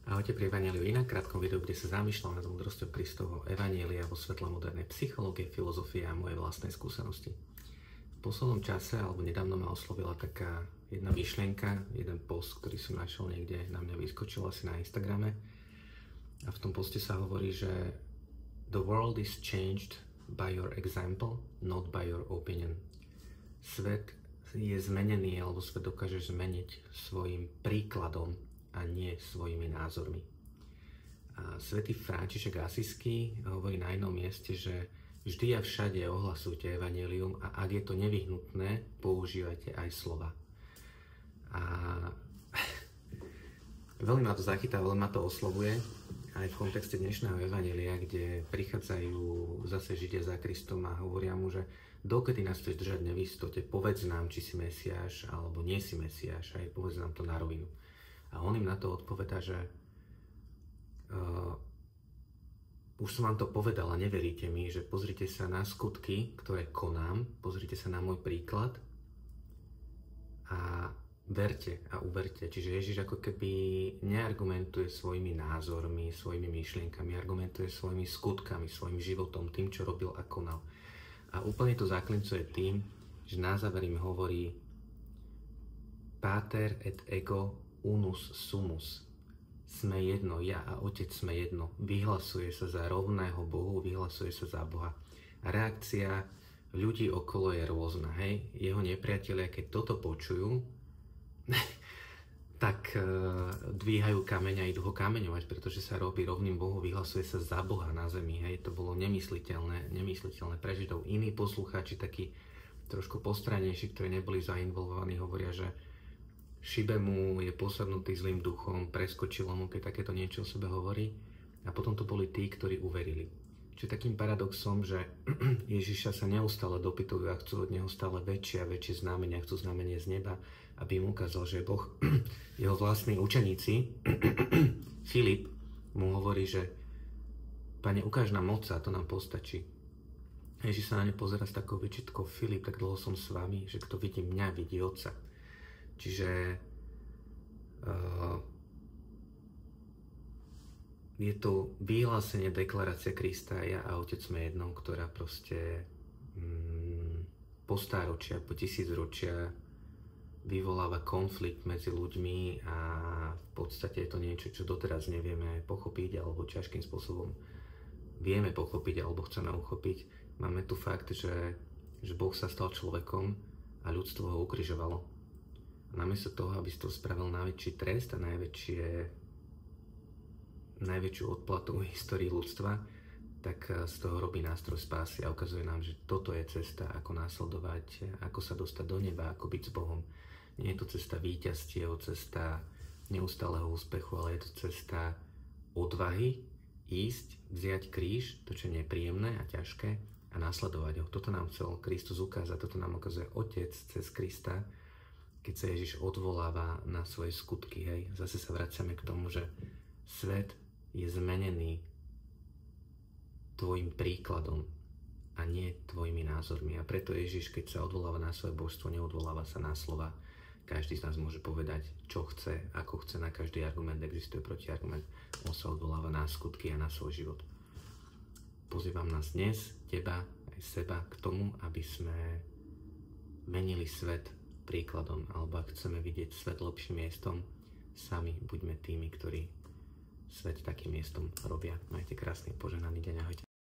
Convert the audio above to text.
Ahojte pri Evanjeliu, inak krátkom videu, kde sa zamýšľam nad múdrosťou Kristovho Evanjelia vo svetle modernej psychológie, filozofie a mojej vlastnej skúsenosti. V poslednom čase, alebo nedávno ma oslovila taká jedna myšlienka, jeden post, ktorý som našiel niekde, na mňa vyskočil asi na Instagrame. A v tom poste sa hovorí, že the world is changed by your example, not by your opinion. Svet je zmenený, alebo svet dokážeš zmeniť svojim príkladom a nie svojimi názormi. A svätý František Asijský hovorí na inom mieste, že vždy a všade ohlasujte evanjelium a ak je to nevyhnutné, používajte aj slova. A veľmi ma to zachytá, veľmi ma to oslovuje aj v kontexte dnešného evanjelia, kde prichádzajú zase Židia za Kristom a hovoria mu, že dokedy nás chceš držať v neistote, povedz nám, či si Mesiáš alebo nie si Mesiáš, aj povedz nám to na rovinu. A on im na to odpovedá, že už som vám to povedal a neveríte mi, že pozrite sa na skutky, ktoré konám, pozrite sa na môj príklad a verte a uverte. Čiže Ježiš ako keby neargumentuje svojimi názormi, svojimi myšlienkami, argumentuje svojimi skutkami, svojim životom, tým, čo robil a konal. A úplne to zaklincuje tým, že na záver im hovorí Pater et ego unus sumus. Sme jedno, ja a Otec sme jedno. Vyhlasuje sa za rovného Bohu, vyhlasuje sa za Boha. A reakcia ľudí okolo je rôzna, hej? Jeho nepriatelia, keď toto počujú, tak dvíhajú kameň a idú ho kameňovať, pretože sa robí rovným Bohu, vyhlasuje sa za Boha na zemi, hej? To bolo nemysliteľné pre Židov. Iní poslucháči, takí trošku postranejší, ktorí neboli zainvolvovaní, hovoria, že šibe mu, je posadnutý zlým duchom, preskočilo mu, keď takéto niečo o sebe hovorí. A potom to boli tí, ktorí uverili. Čiže takým paradoxom, že Ježiša sa neustále dopytujú a chcú od neho stále väčšie a väčšie znamenia, chcú znamenie z neba, aby im ukázal, že Boh, jeho vlastní učeníci, Filip, mu hovorí, že Pane, ukáž nám Otca, to nám postačí. Ježiš sa na ne pozerá s takou vyčitkou, Filip, tak dlho som s vami, že kto vidí mňa, vidí Otca. Čiže je to vyhlásenie, deklarácia Krista, ja a Otec sme jedno, ktorá proste po stáročia, po tisícročia vyvoláva konflikt medzi ľuďmi a v podstate je to niečo, čo doteraz nevieme pochopiť alebo ťažkým spôsobom vieme pochopiť alebo chceme uchopiť. Máme tu fakt, že Boh sa stal človekom a ľudstvo ho ukrižovalo. Namiesto toho, aby si to spravil najväčší trest a najväčšiu odplatu v histórii ľudstva, tak z toho robí nástroj spásy a ukazuje nám, že toto je cesta, ako následovať, ako sa dostať do neba, ako byť s Bohom. Nie je to cesta víťazstiev, cesta neustáleho úspechu, ale je to cesta odvahy ísť, vziať kríž, to, čo je nepríjemné a ťažké, a nasledovať ho. Toto nám chcel Kristus ukázať, toto nám ukazuje Otec cez Krista, keď sa Ježiš odvoláva na svoje skutky, hej. Zase sa vraciame k tomu, že svet je zmenený tvojim príkladom a nie tvojimi názormi. A preto Ježiš, keď sa odvoláva na svoje božstvo, neodvoláva sa na slova. Každý z nás môže povedať, čo chce, ako chce, na každý argument existuje protiargument. On sa odvoláva na skutky a na svoj život. Pozývam nás dnes, teba, aj seba k tomu, aby sme menili svet príkladom, alebo ak chceme vidieť svet lepším miestom, sami buďme tými, ktorí svet takým miestom robia. Majte krásny, požehnaný deň, ahojte.